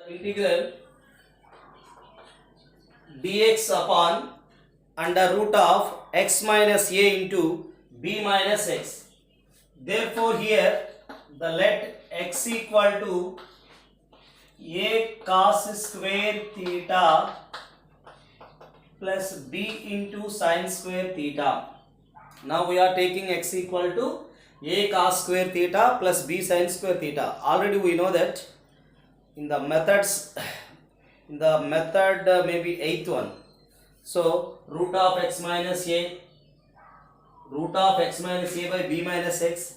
integral dx upon under root of x minus a into b minus x. Therefore here the let x equal to a cos square theta plus b into sin square theta. Now we are taking x equal to a cos square theta plus b sin square theta. Already we know that in the methods, maybe 8th one. So root of x minus a by b minus x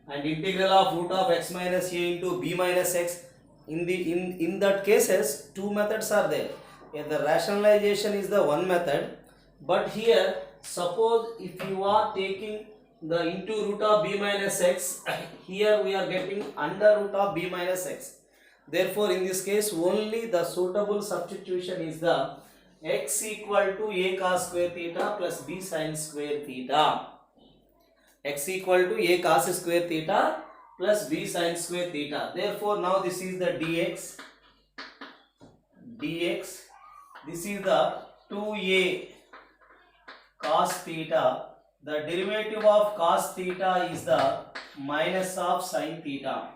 and integral of root of x minus a into b minus x. In that cases, two methods are there. The rationalization is the one method, but here suppose if you are taking the into root of b minus x, here we are getting under root of b minus x. Therefore in this case only the suitable substitution is the x equal to a cos square theta plus b sin square theta. X equal to a cos square theta plus b sin square theta. Therefore now this is the dx. This is the 2a cos theta. The derivative of cos theta is the minus of sin theta.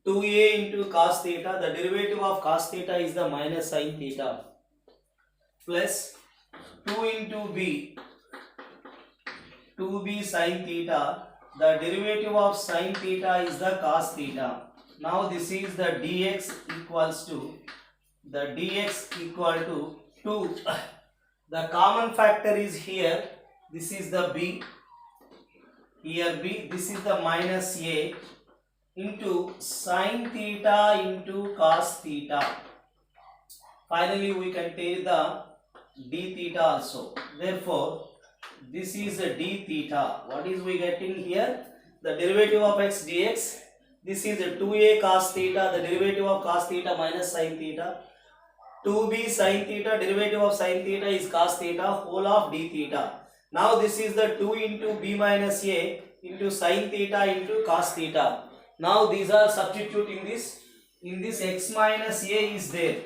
2a into cos theta, the derivative of cos theta is the minus sin theta, plus 2 into b, 2b sin theta, the derivative of sin theta is the cos theta. Now this is the dx equals to 2. The common factor is here, this is the b, here b, this is the minus a into sin theta into cos theta. Finally we can take the d theta also. Therefore this is a d theta. What is we getting here? The derivative of x dx. This is a 2a cos theta, the derivative of cos theta minus sin theta. 2b sin theta, derivative of sin theta is cos theta, whole of d theta. Now this is the 2 into b minus a into sin theta into cos theta. Now these are substituting this. In this x minus a is there.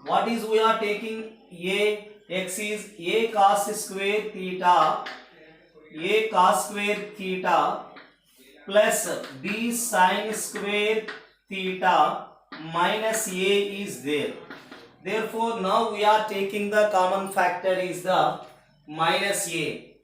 What is we are taking? A, x is a cos square theta plus b sin square theta minus a is there. Therefore now we are taking the common factor is the minus a.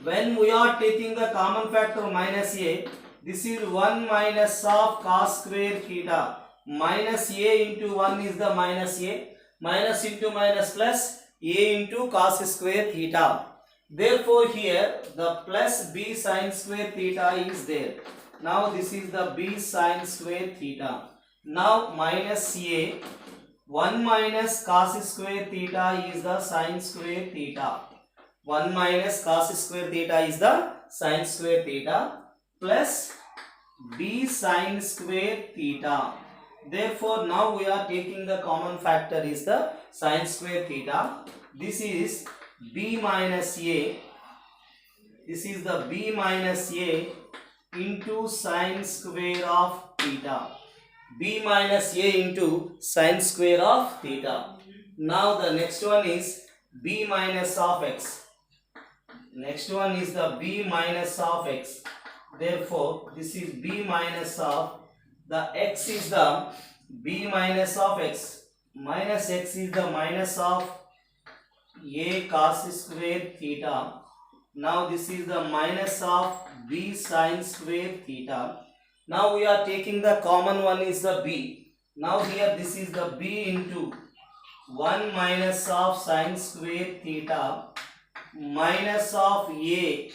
When we are taking the common factor minus a, this is 1 minus of cos square theta. Minus a into 1 is the minus a. Minus into minus plus a into cos square theta. Therefore here the plus b sin square theta is there. Now this is the b sin square theta. Now minus a, 1 minus cos square theta is the sin square theta. 1 minus cos square theta is the sin square theta plus b sin square theta. Therefore now we are taking the common factor is the sin square theta. This is b minus a. This is the b minus a into sin square of theta. B minus a into sin square of theta. Now the next one is b minus of x. Next one is the b minus of x. Therefore this is b minus of the x is the b minus of x. Minus x is the minus of a cos square theta. Now this is the minus of b sin square theta. Now we are taking the common one is the b. Now here this is the b into 1 minus of sin square theta minus of a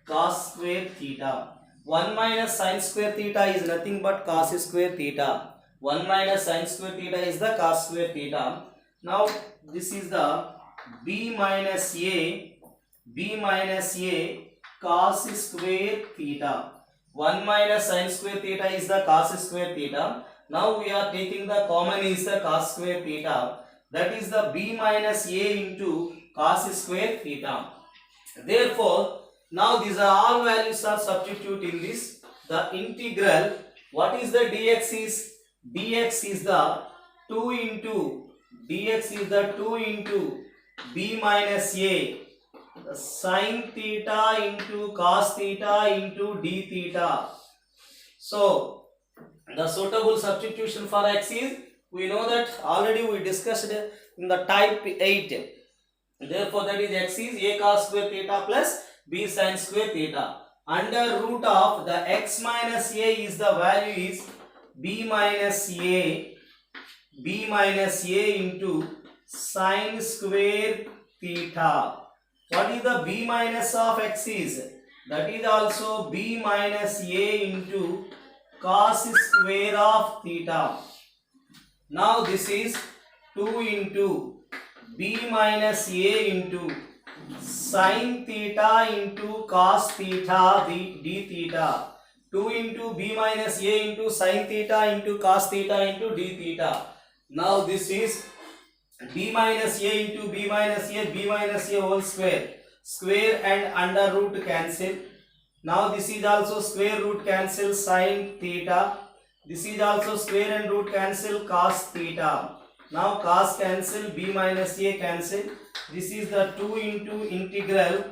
cos square theta. 1 minus sin square theta is nothing but cos square theta. 1 minus sin square theta is the cos square theta. Now this is the b minus a cos square theta. 1 minus sin square theta is the cos square theta. Now we are taking the common is the cos square theta. That is the b minus a into cos square theta. Therefore now these are all values are substitute in this. The integral, what is the dx is? dx is the 2 into b minus a, the sin theta into cos theta into d theta. So the suitable substitution for x is, we know that already we discussed in the type 8. Therefore that is x is a cos square theta plus b sin square theta. Under root of the x minus a is the value is b minus a into sin square theta. What is the b minus of x is? That is also b minus a into cos square of theta. Now this is 2 into b minus a into sin theta into cos theta d theta. 2 into b minus a into sin theta into cos theta into d theta. Now this is b minus a into b minus a whole square and under root cancel. Now this is also square root cancel sin theta. This is also square and root cancel cos theta. Now cos cancel, b minus a cancel. This is the 2 into integral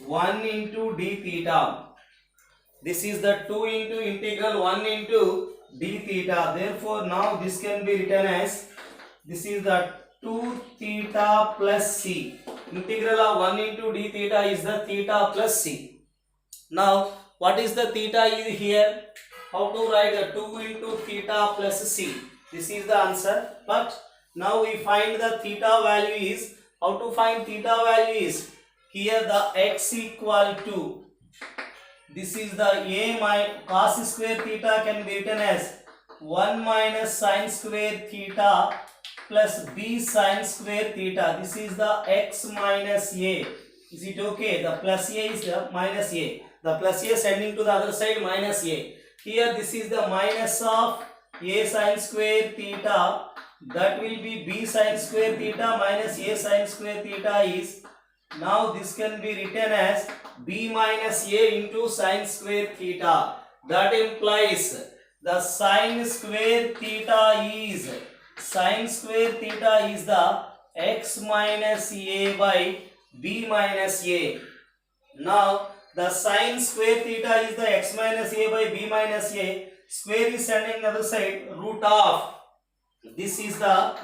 1 into d theta. This is the 2 into integral 1 into d theta. Therefore now this can be written as, this is the 2 theta plus c. Integral of 1 into d theta is the theta plus c. Now what is the theta is here? How to write the 2 into theta plus c? This is the answer. But now we find the theta value is, how to find theta value is, here the x equal to, this is the a minus cos square theta can be written as 1 minus sin square theta plus b sin square theta. This is the x minus a. Is it okay? The plus a is the minus a. The plus a sending to the other side, minus a. Here this is the minus of a sin square theta. That will be b sin square theta minus a sin square theta is, now this can be written as b minus a into sin square theta. That implies the sin square theta is the x minus a by b minus a. Now the sin square theta is the x minus a by b minus a. Square is sending other side, root of, this is the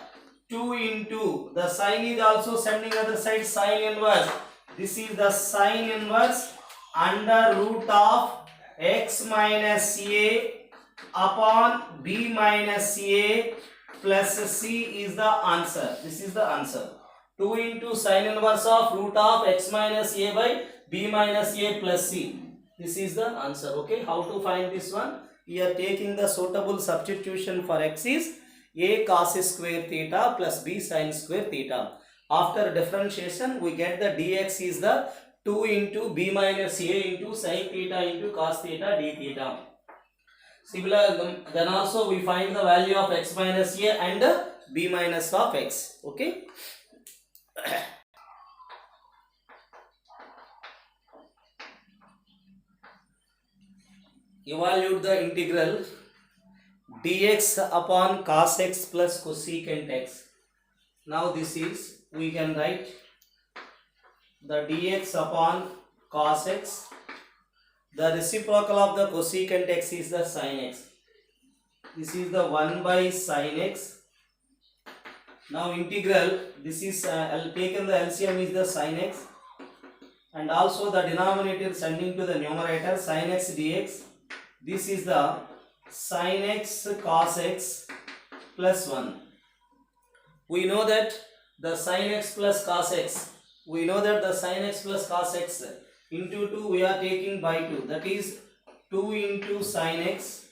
2 into, the sin is also sending other side, sin inverse. This is the sin inverse under root of x minus a upon b minus a plus c is the answer. This is the answer. 2 into sin inverse of root of x minus a by b minus a plus c. This is the answer. Okay, how to find this one? We are taking the suitable substitution for x is a cos square theta plus b sin square theta. After differentiation, we get the dx is the 2 into b minus a into sin theta into cos theta d theta. Similar, then also we find the value of x minus a and b minus of x. Okay. Evaluate the integral dx upon cos x plus cosecant x. Now this is, we can write the dx upon cos x. The reciprocal of the cosecant x is the sin x. This is the 1 by sin x. Now integral, this is taken the LCM is the sin x, and also the denominator sending to the numerator, sin x dx. This is the sin x cos x plus 1. We know that the sin x plus cos x, into 2 we are taking by 2, that is 2 into sin x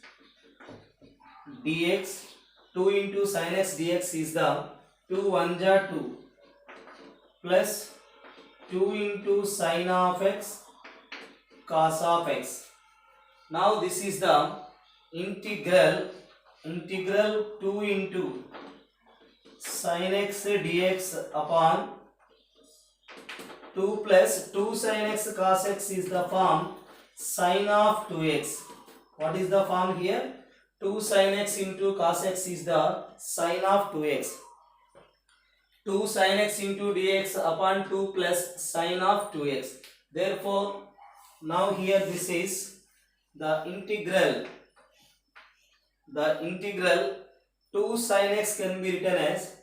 dx. 2 into sin x dx is the 2 1 ja 2 plus 2 into sin of x cos of x. Now this is the integral 2 into sin x dx upon 2 plus 2 sin x cos x is the form sin of 2x. What is the form here? 2 sin x into cos x is the sin of 2x. 2 sin x into dx upon 2 plus sin of 2x. Therefore, now here this is the integral. The integral 2 sin x can be written as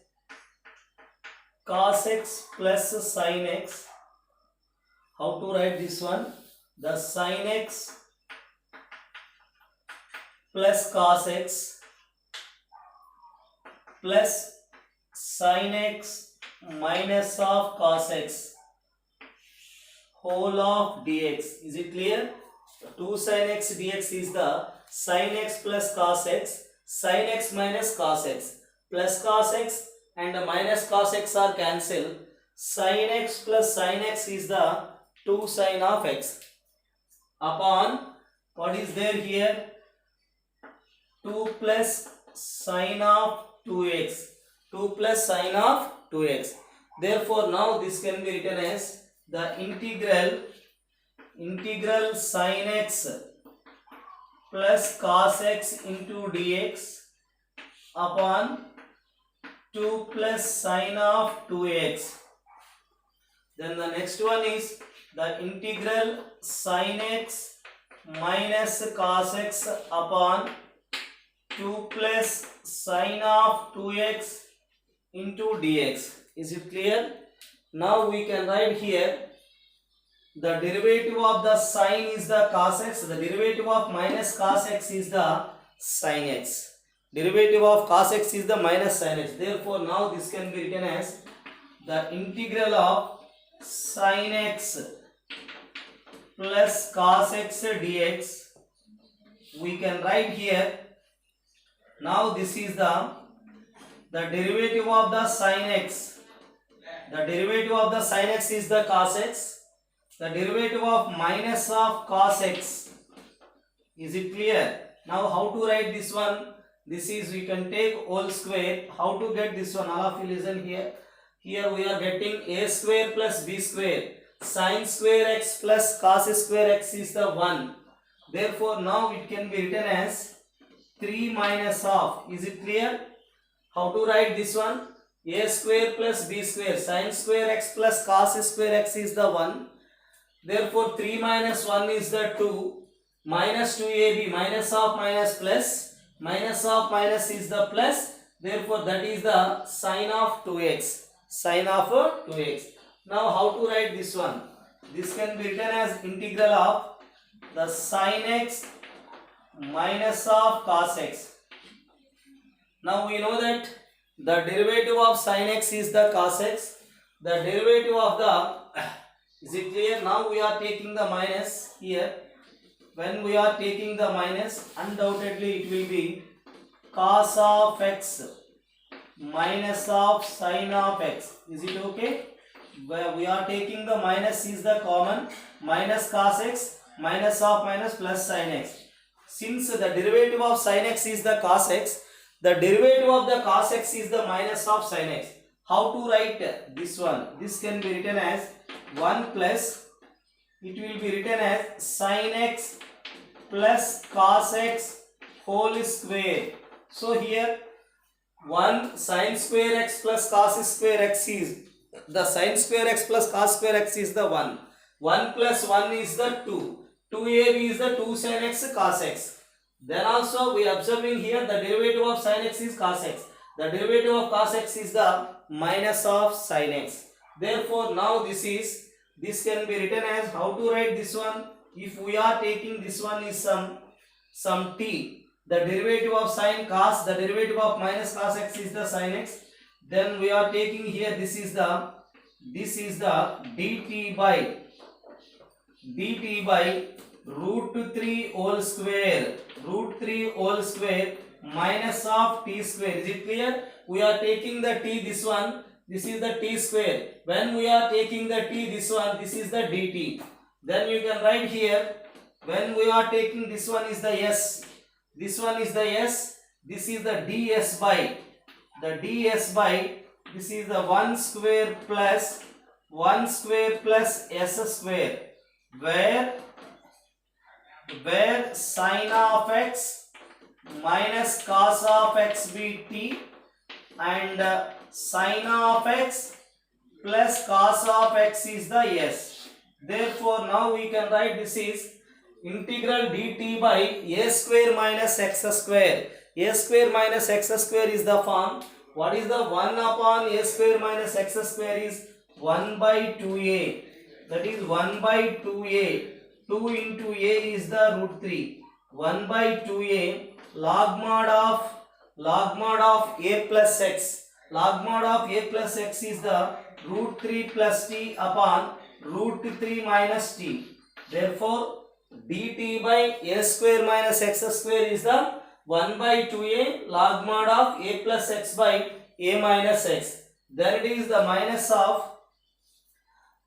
cos x plus sin x. How to write this one? The sin x plus cos x plus sin x minus of cos x whole of dx. Is it clear? 2 sin x dx is the sin x plus cos x, sin x minus cos x, plus cos x and minus cos x are cancelled. Sin x plus sin x is the 2 sin of x upon what is there here? 2 plus sin of 2x. 2 plus sin of 2x. Therefore, now this can be written as the integral sin x plus cos x into dx upon 2 plus sin of 2x. Then the next one is the integral sin x minus cos x upon 2 plus sin of 2x into dx. Is it clear? Now we can write here the derivative of the sin is the cos x, the derivative of minus cos x is the sin x. Derivative of cos x is the minus sin x. Therefore, now this can be written as the integral of sin x plus cos x dx. We can write here. Now this is the derivative of the sin x. The derivative of the sin x is the cos x. The derivative of minus of cos x. Is it clear? Now how to write this one? This is, we can take whole square. How to get this one? All of you listen here. Here we are getting a square plus b square. Sin square x plus cos square x is the 1. Therefore, now it can be written as 3 minus of. Is it clear? How to write this one? A square plus b square. Sin square x plus cos square x is the 1. Therefore, 3 minus 1 is the 2. Minus 2ab. Minus of minus plus. Minus of minus is the plus. Therefore, that is the sin of 2x. Sin of 2x. Now, how to write this one? This can be written as integral of the sin x minus of cos x. Now, we know that the derivative of sin x is the cos x. The derivative of the, is it clear? Now we are taking the minus here. When we are taking the minus, undoubtedly it will be cos of x minus of sin of x. Is it okay? Where we are taking the minus is the common, minus cos x minus of minus plus sin x. Since the derivative of sin x is the cos x, the derivative of the cos x is the minus of sin x. How to write this one? This can be written as 1 plus, it will be written as sin x plus cos x whole square. So here 1 sin square x plus cos square x is the sin square x plus cos square x is the 1. 1 plus 1 is the 2. 2ab is the 2 sin x cos x. Then also we are observing here the derivative of sin x is cos x. The derivative of cos x is the minus of sin x. Therefore, now this can be written as, how to write this one? If we are taking this one is some t, the derivative of sin cos, the derivative of minus cos x is the sin x. Then we are taking here, this is the dt by root 3 whole square, minus of t square. Is it clear? We are taking the t, this one, this is the t square. When we are taking the t, this one, this is the dt. Then you can write here, when we are taking this one is the s, this one is the s, this is the ds by, this is the 1 square plus s square, where sin of x minus cos of x be t and sin of x plus cos of x is the s. Therefore, now we can write this is integral dt by a square minus x square. A square minus x square is the form. What is the 1 upon a square minus x square is 1 by 2a. That is 1 by 2a. 2 into a is the root 3. 1 by 2a log mod of a plus x. Log mod of a plus x is the root 3 plus t upon root 3 minus t. Therefore, dt by a square minus x square is the 1 by 2a log mod of a plus x by a minus x. Then it is the minus of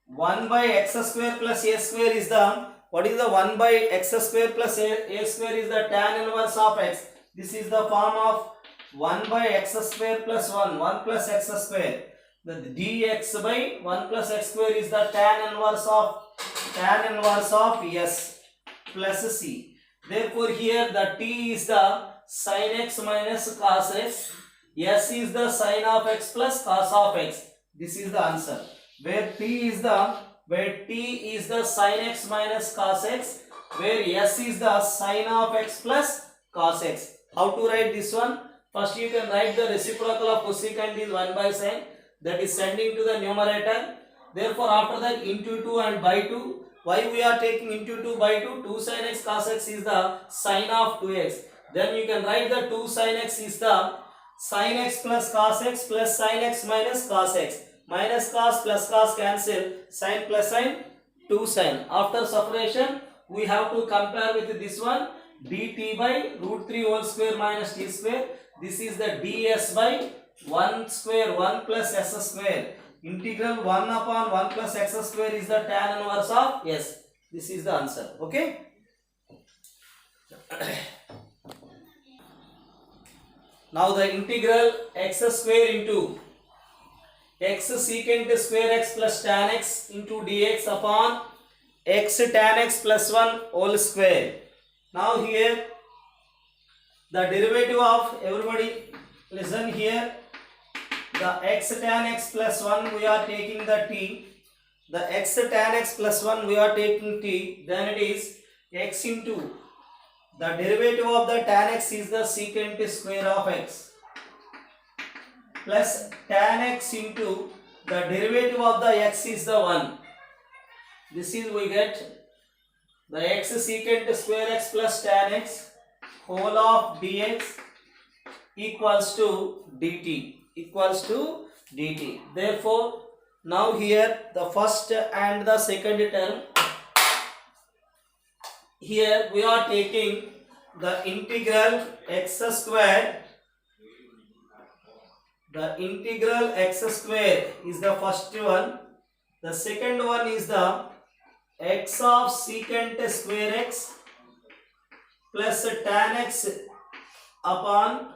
1 by x square plus a square is the, what is the 1 by x square plus a square is the tan inverse of x. This is the form of 1 by x square plus 1 plus x square. The dx by 1 plus x square is the tan inverse of s plus c. Therefore, here the t is the sin x minus cos x. S is the sin of x plus cos of x. This is the answer. Where t is the sin x minus cos x, where s is the sin of x plus cos x. How to write this one? First you can write the reciprocal of cosecant is 1 by sin, that is sending to the numerator. Therefore, after that into 2 and by 2. Why we are taking into 2 by 2? 2 sin x cos x is the sin of 2x. Then you can write the 2 sin x is the sin x plus cos x plus sin x minus cos x. Minus cos plus cos cancel, sin plus sin, 2 sin. After separation, we have to compare with this one, dt by root 3 whole square minus t square. This is the ds by 1 square 1 plus s square. Integral 1 upon 1 plus x square is the tan inverse of s. This is the answer. Okay. Now the integral x square into x secant square x plus tan x into dx upon x tan x plus 1 whole square. Now here the derivative of, everybody listen here, the x tan x plus 1 we are taking the t, the x tan x plus 1 we are taking t, then it is x into the derivative of the tan x is the secant square of x plus tan x into the derivative of the x is the 1. This is we get the x secant square x plus tan x whole of dx equals to dt. Therefore, now here the first and the second term, here we are taking the integral x square. The integral x square is the first one. The second one is the x of secant square x plus tan x upon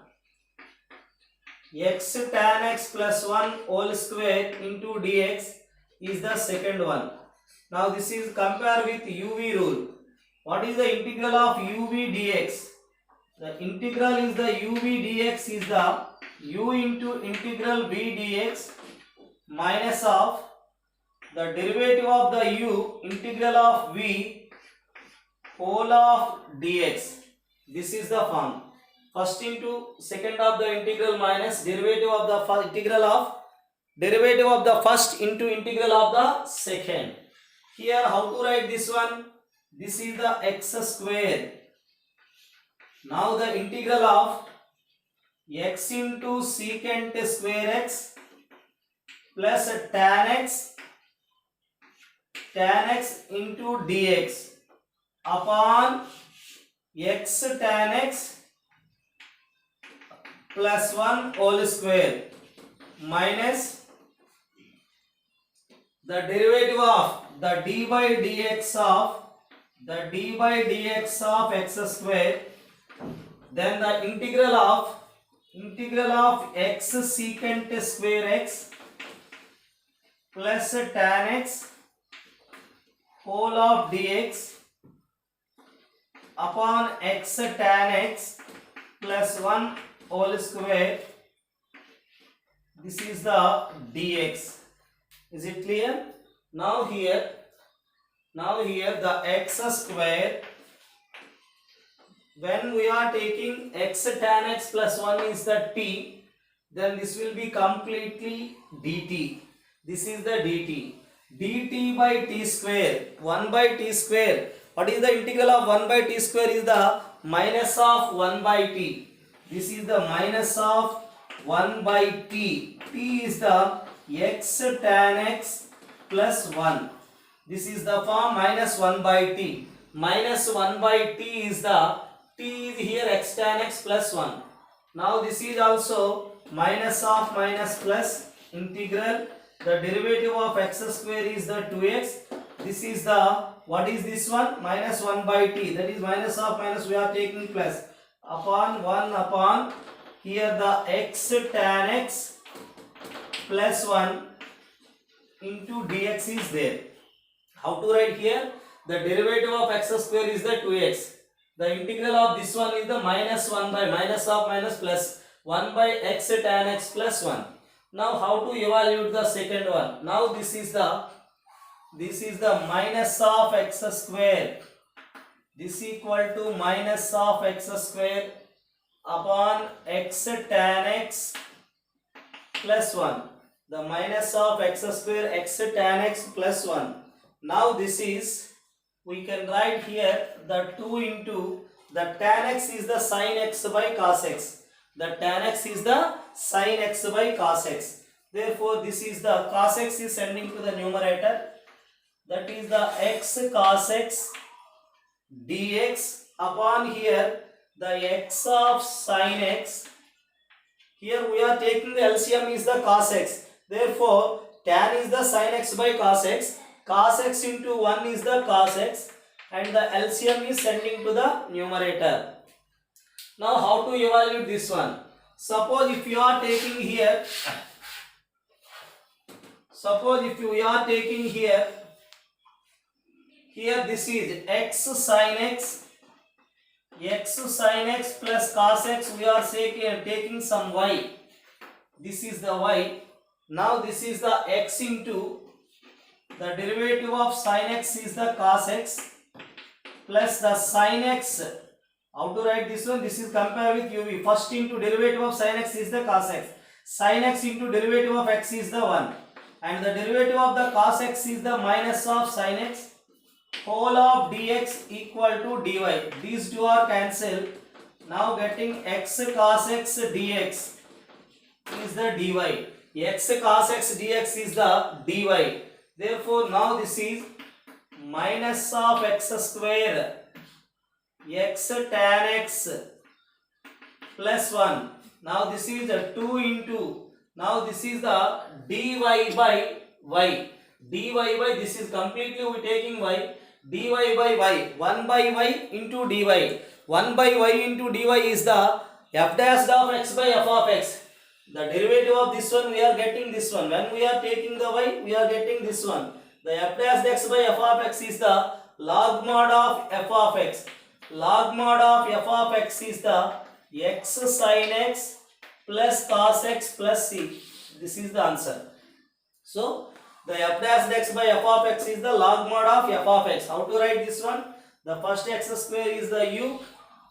x tan x plus 1 whole square into dx is the second one. Now this is compare with uv rule. What is the integral of uv dx? The integral is the uv dx is the u into integral v dx minus of the derivative of the u integral of v whole of dx. This is the form. First into second of the integral minus derivative of the integral of derivative of the first into integral of the second. Here how to write this one? This is the x square. Now the integral of x into secant square x plus tan x into dx upon x tan x plus 1 whole square minus the derivative of the d by dx of x square, then the integral of x secant square x plus tan x whole of dx upon x tan x plus 1 whole square. This is the dx. Is it clear? Now here the x square, when we are taking x tan x plus 1 is the t, then this will be completely dt. This is the dt. dt by t square, 1 by t square. What is the integral of 1 by t square? Is the minus of 1 by t. This is the minus of 1 by t. T is the x tan x plus 1. This is the form minus 1 by t. Minus 1 by t is the, t is here x tan x plus 1. Now this is also minus of minus plus integral. The derivative of x square is the 2x. This is the, what is this one? Minus 1 by t. That is minus of minus, we are taking plus. Upon 1 upon here the x tan x plus 1 into dx is there. How to write here? The derivative of x square is the 2x. The integral of this one is the minus 1 by minus of minus plus 1 by x tan x plus 1. Now how to evaluate the second one? Now this is the minus of x square. This equal to minus of x square upon x tan x plus 1. The minus of x square x tan x plus 1. Now this is, we can write here the 2 into the tan x is the sin x by cos x. The tan x is the sin x by cos x. Therefore this is the cos x is sending to the numerator. That is the x cos x dx upon here the x of sin x. Here we are taking the LCM is the cos x. Therefore tan is the sin x by cos x. Cos x into 1 is the cos x, and the LCM is sending to the numerator. Now how to evaluate this one? Suppose if you are taking here, here this is x sin x plus cos x, we are taking some y. This is the y. Now this is the x into the derivative of sin x is the cos x plus the sin x. How to write this one? This is compare with uv. First into derivative of sin x is the cos x. Sin x into derivative of x is the 1. And the derivative of the cos x is the minus of sin x. Whole of dx equal to dy. These two are cancelled. Now getting x cos x dx is the dy. X cos x dx is the dy. Therefore now this is minus of x square x tan x plus 1. Now this is the 2 into, now this is the dy by y. Dy by, this is completely we taking y. Dy by y. 1 by y into dy. 1 by y into dy is the f dash of x by f of x. The derivative of this one we are getting this one. When we are taking the y, we are getting this one. The f dash x by f of x is the log mod of f of x. Log mod of f of x is the x sin x plus cos x plus c. This is the answer. So the f dash x by f of x is the log mod of f of x. How to write this one? The first x square is the u.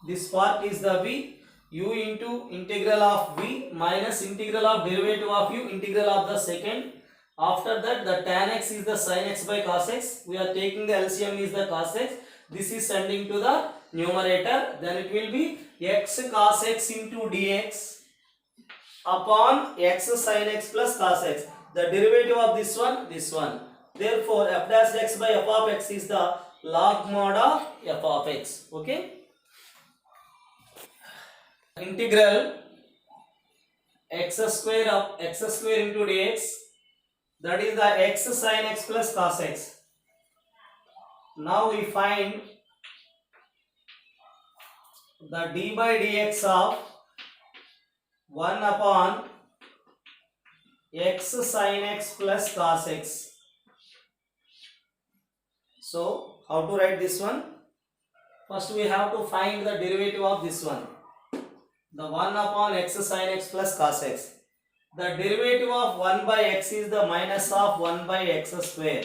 This part is the v. U into integral of v minus integral of derivative of u, integral of the second. After that the tan x is the sin x by cos x. We are taking the LCM is the cos x. This is sending to the numerator. Then it will be x cos x into dx upon x sin x plus cos x. The derivative of this one. Therefore f dash x by f of x is the log mod of f of x. Okay. Integral x square into dx, that is the x sin x plus cos x. Now we find the d by dx of 1 upon x sin x plus cos x. So how to write this one? First we have to find the derivative of this one. the 1 upon x sin x plus cos x. The derivative of 1 by x is the minus of 1 by x square.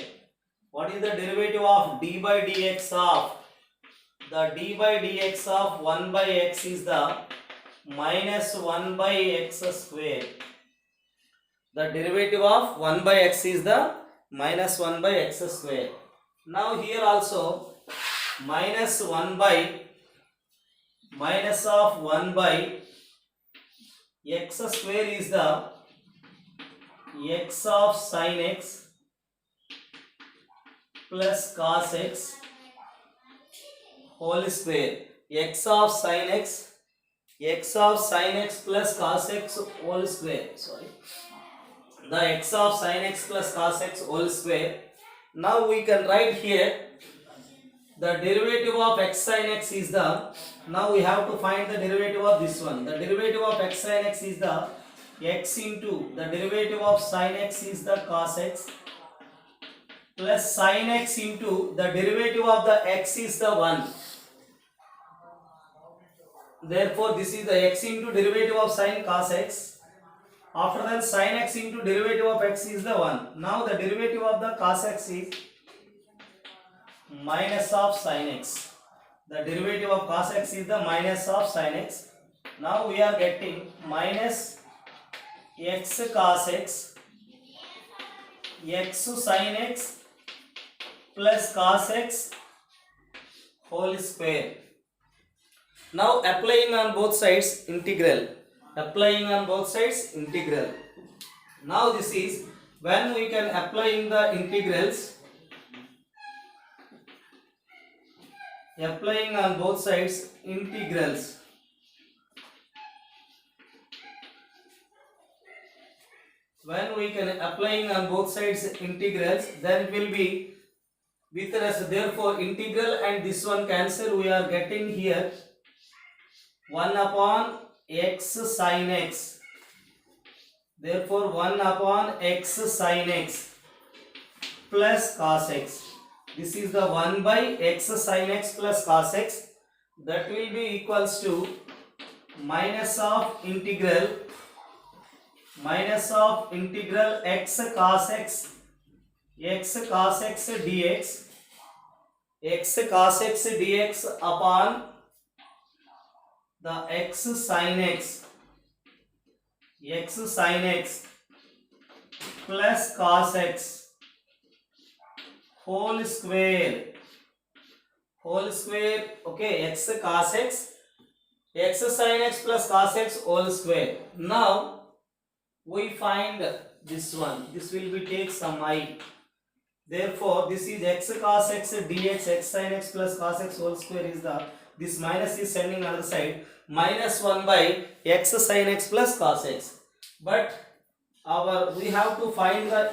What is the derivative of d by dx of? The d by dx of 1 by x is the minus 1 by x square. The derivative of 1 by x is the minus 1 by x square. Now here also minus 1 by minus of 1 by x square is the x of sin x plus cos x whole square. X of sin x plus cos x whole square. Sorry. The x of sin x plus cos x whole square. Now we can write here the derivative of x sin x is the, now we have to find the derivative of this one. The derivative of x sin x is the x into the derivative of sin x is the cos x plus sin x into the derivative of the x is the 1. Therefore this is the x into derivative of sin cos x. After that sin x into derivative of x is the 1. Now the derivative of the cos x is minus of sin x. The derivative of cos x is the minus of sin x. Now we are getting minus x cos x, x sin x plus cos x whole square. Now applying on both sides integral. Applying on both sides integral. Now this is when we can applying the integrals. Applying on both sides integrals. When we can applying on both sides integrals, then it will be with us. Therefore integral and this one cancel. We are getting here 1 upon x sin x. Therefore 1 upon x sin x plus cos x. This is the 1 by x sin x plus cos x. That will be equals to minus of integral x cos x dx, x cos x dx upon the x sin x plus cos x whole square. Okay, x cos x, x sin x plus cos x whole square. Now we find this one. This will be take some I. Therefore this is x cos x dx, x sin x plus cos x whole square is the, this minus is sending on the side, minus 1 by x sin x plus cos x. But we have to find the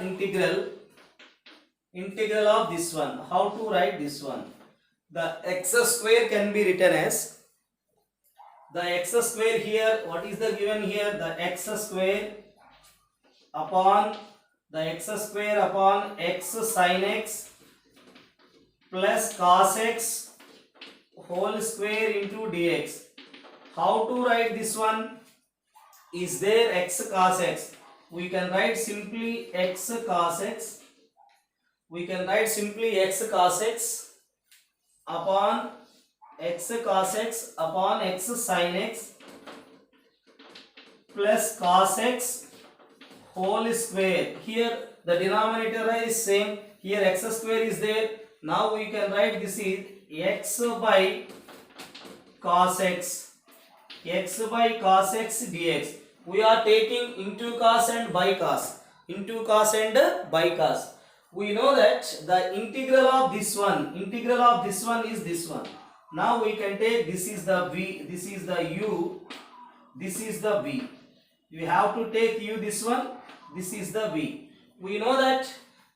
integral of this one. How to write this one? The x square can be written as the x square here. What is the given here? The x square upon x sin x plus cos x whole square into dx. How to write this one? Is there x cos x? We can write simply x cos x. We can write simply x cos x upon x sin x plus cos x whole square. Here the denominator is same. Here x square is there. Now we can write this is x by cos x dx. We are taking into cos and by cos. We know that the integral of this one is this one. Now we can take, this is the v, this is the u, this is the v. You have to take u, this one, this is the v. We know that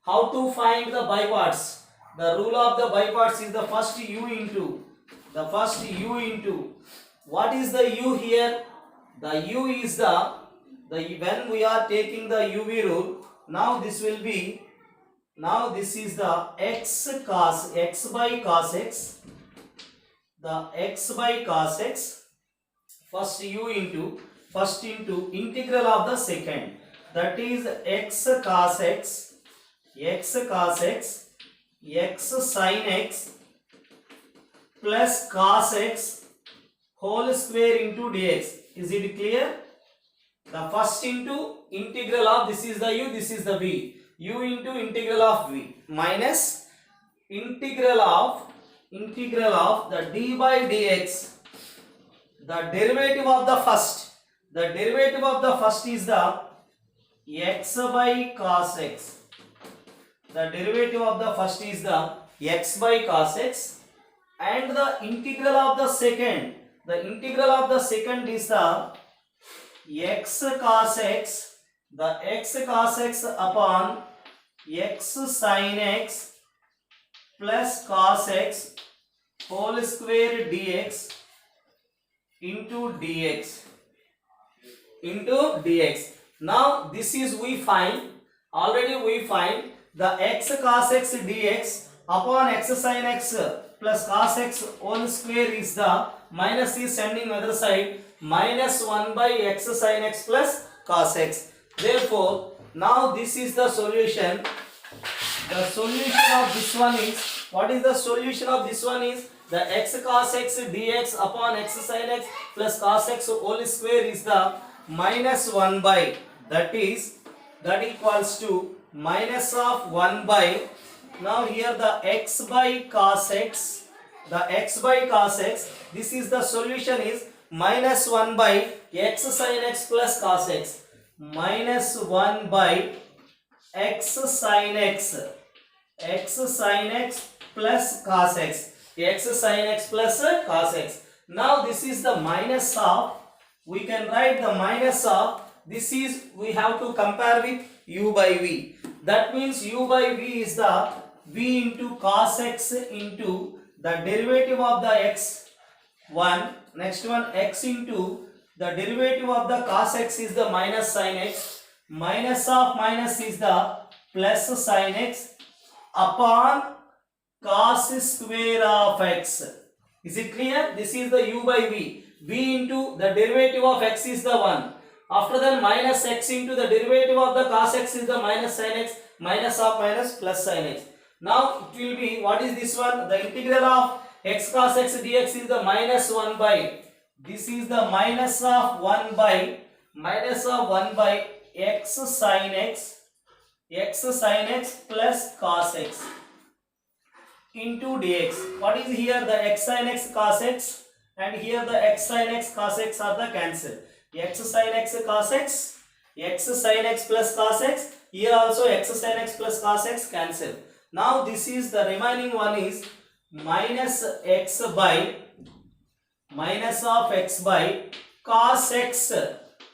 how to find the by parts. The rule of the by parts is the first u into. What is the u here? The u is the when we are taking the uv rule. Now this will be, now this is the x by cos x. The x by cos x first into integral of the second, that is x cos x, x cos x, x sin x plus cos x whole square into dx. Is it clear? The first into integral of, this is the u, this is the v, u into integral of v minus integral of the d by dx. The derivative of the first is the x by cos x. The derivative of the first is the x by cos x, and the integral of the second is the x cos x, the x cos x upon x sin x plus cos x whole square dx into dx. Now this is we find the x cos x dx upon x sin x plus cos x whole square is the minus is sending other side, minus 1 by x sin x plus cos x. Therefore, now this is the solution. The solution of this one is, what is the solution of this one is the x cos x dx upon x sin x plus cos x whole square is the minus 1 by, that equals to minus of 1 by, now here the x by cos x, this is the solution is minus 1 by x sin x plus cos x, minus 1 by x sin x plus cos x, Now this is the minus of, we can write the minus of, this is, we have to compare with u by v. That means u by v is the v into cos x into the derivative of the x 1, next one x into the derivative of the cos x is the minus sin x, minus of minus is the plus sin x upon cos square of x. Is it clear? This is the u by v. V into the derivative of x is the 1. After that minus x into the derivative of the cos x is the minus sin x, minus of minus plus sin x. Now it will be, what is this one? The integral of x cos x dx is the minus 1 by, this is the minus of 1 by x sin x plus cos x into dx. What is here? The x sin x cos x, and here the x sin x cos x are the cancel. X sin x cos x, x sin x plus cos x, here also x sin x plus cos x cancel. Now this is the remaining one is minus x by, minus of x by cos x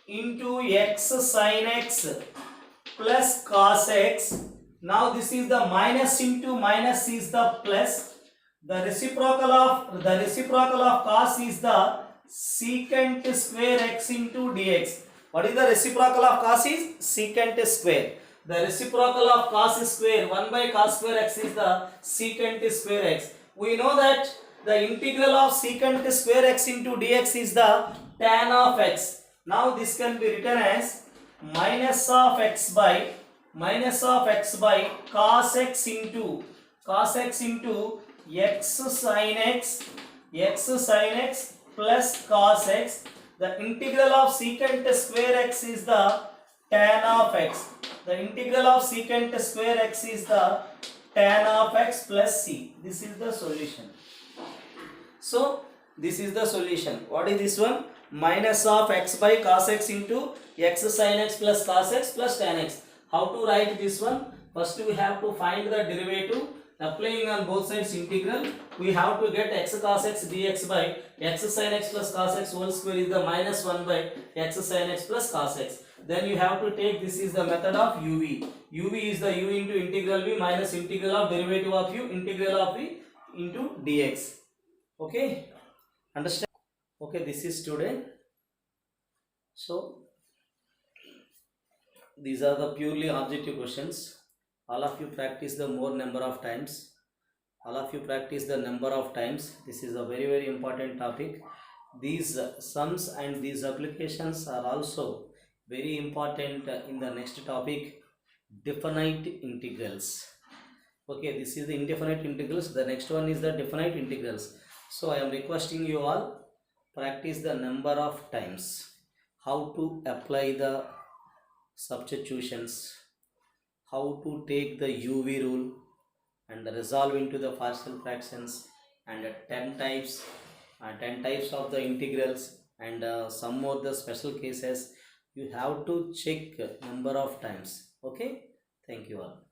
into x sin x plus cos x. Now this is the minus into minus is the plus. The reciprocal of cos is the secant square x into dx. What is the reciprocal of cos is? Secant square. The reciprocal of cos square 1 by cos square x is the secant square x. We know that the integral of secant square x into dx is the tan of x. Now this can be written as minus of x by cos x into x sin x plus cos x. The integral of secant square x is the tan of x. The integral of secant square x is the tan of x plus c. This is the solution. So this is the solution. What is this one? Minus of x by cos x into x sin x plus cos x plus tan x. How to write this one? First we have to find the derivative. Applying on both sides integral, we have to get x cos x dx by x sin x plus cos x whole square is the minus 1 by x sin x plus cos x. Then you have to take, this is the method of uv. uv is the u into integral v minus integral of derivative of u integral of v into dx. Okay, understand? Okay, this is today. So these are the purely objective questions. All of you practice the more number of times. This is a very important topic. these sums and these applications are also very important in the next topic, definite integrals. Okay, this is the indefinite integrals. The next one is the definite integrals. So I am requesting you all practice the number of times how to apply the substitutions, how to take the UV rule and resolve into the partial fractions, and 10 types of the integrals, and some more the special cases. You have to check number of times. Okay, thank you all.